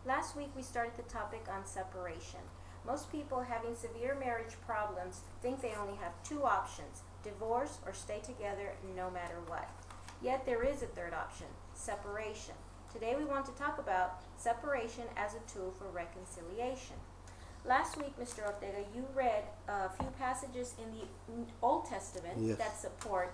Last week we started the topic on separation. Most people having severe marriage problems think they only have two options: divorce or stay together no matter what. Yet there is a third option: separation. Today we want to talk about separation as a tool for reconciliation. Last week, Mr. Ortega, you read a few passages in the Old Testament Yes. that support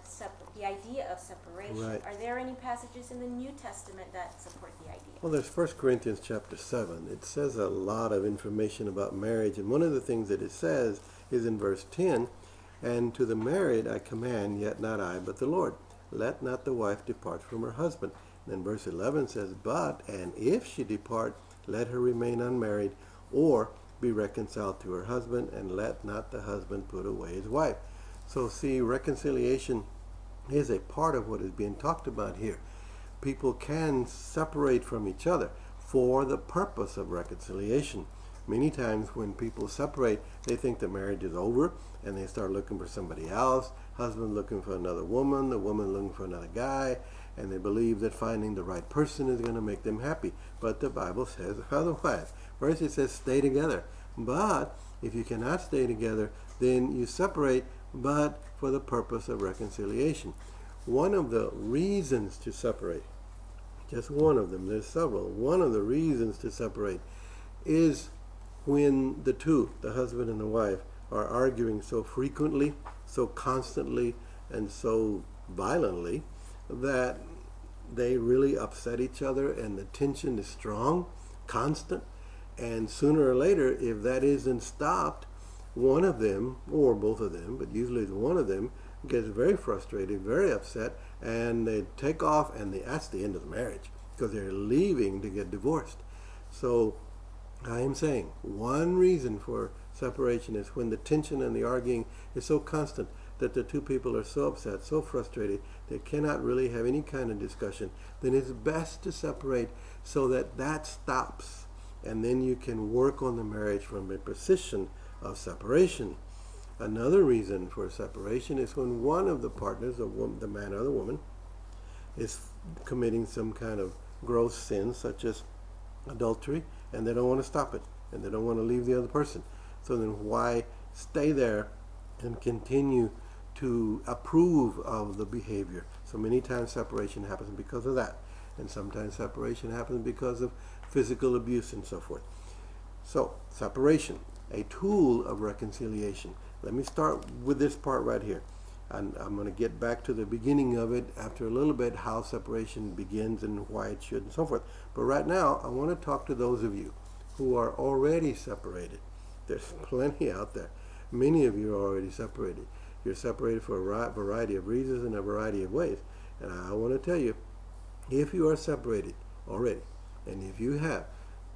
the idea of separation. Right. Are there any passages in the New Testament that support the idea? Well, there's 1 Corinthians chapter 7. It says a lot of information about marriage, and one of the things that it says is in verse 10, "And to the married I command, yet not I, but the Lord. Let not the wife depart from her husband." And then verse 11 says, "But, and if she depart, let her remain unmarried, or be reconciled to her husband, and let not the husband put away his wife." So see, reconciliation is a part of what is being talked about here. People can separate from each other for the purpose of reconciliation. Many times when people separate, they think the marriage is over and they start looking for somebody else. Husband looking for another woman, the woman looking for another guy, and they believe that finding the right person is going to make them happy. But the Bible says otherwise. First it says stay together. But if you cannot stay together, then you separate, but for the purpose of reconciliation. One of the reasons to separate, just one of them, there's several, one of the reasons to separate is when the two, the husband and the wife, are arguing so frequently, so constantly, and so violently that they really upset each other and the tension is strong, constant, and sooner or later, if that isn't stopped, one of them, or both of them, but usually it's one of them, gets very frustrated, very upset, and they take off, and that's the end of the marriage because they're leaving to get divorced. So I am saying one reason for separation is when the tension and the arguing is so constant that the two people are so upset, so frustrated, they cannot really have any kind of discussion. Then it's best to separate so that that stops, and then you can work on the marriage from a position of separation. Another reason for separation is when one of the partners, the man or the woman, is committing some kind of gross sin, such as adultery, and they don't want to stop it, and they don't want to leave the other person. So then why stay there and continue to approve of the behavior? So many times separation happens because of that, and sometimes separation happens because of physical abuse and so forth. So separation, a tool of reconciliation. Let me start with this part right here, and I'm going to get back to the beginning of it after a little bit, how separation begins and why it should and so forth. But right now I want to talk to those of you who are already separated. There's plenty out there. Many of you are already separated. You're separated for a variety of reasons in a variety of ways, and I want to tell you, if you are separated already, and if you have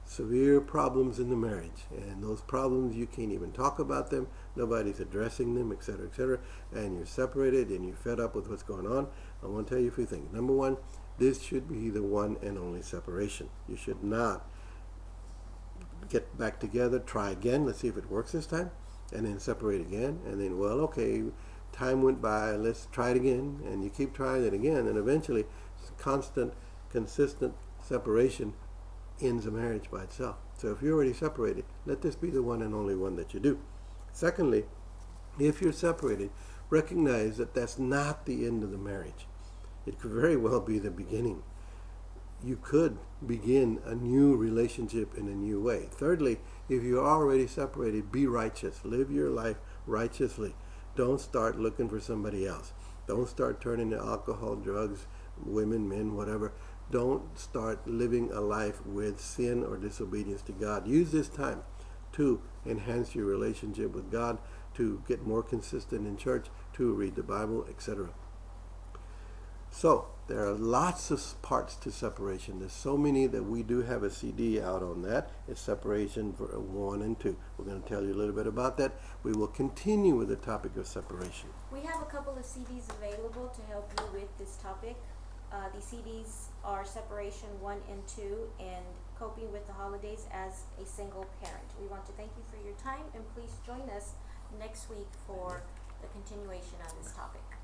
severe problems in the marriage, and those problems you can't even talk about them, nobody's addressing them, etc., and you're separated and you're fed up with what's going on, I want to tell you a few things. Number one, this should be the one and only separation. You should not get back together, try again, let's see if it works this time, and then separate again, and then, well, okay, time went by, let's try it again, and you keep trying it again, and eventually constant, consistent separation ends a marriage by itself. So if you're already separated, let this be the one and only one that you do. Secondly, if you're separated, recognize that that's not the end of the marriage. It could very well be the beginning. You could begin a new relationship in a new way. Thirdly, if you're already separated, be righteous. Live your life righteously. Don't start looking for somebody else. Don't start turning to alcohol, drugs, women, men, whatever. Don't start living a life with sin or disobedience to God. Use this time to enhance your relationship with God, to get more consistent in church, to read the Bible, etc. So there are lots of parts to separation. There's so many that we do have a CD out on that. It's separation for 1 and 2. We're going to tell you a little bit about that. We will continue with the topic of separation. We have a couple of CDs available to help you with this topic. The CDs are Separation 1 and 2 and Coping with the Holidays as a Single Parent. We want to thank you for your time, and please join us next week for the continuation on this topic.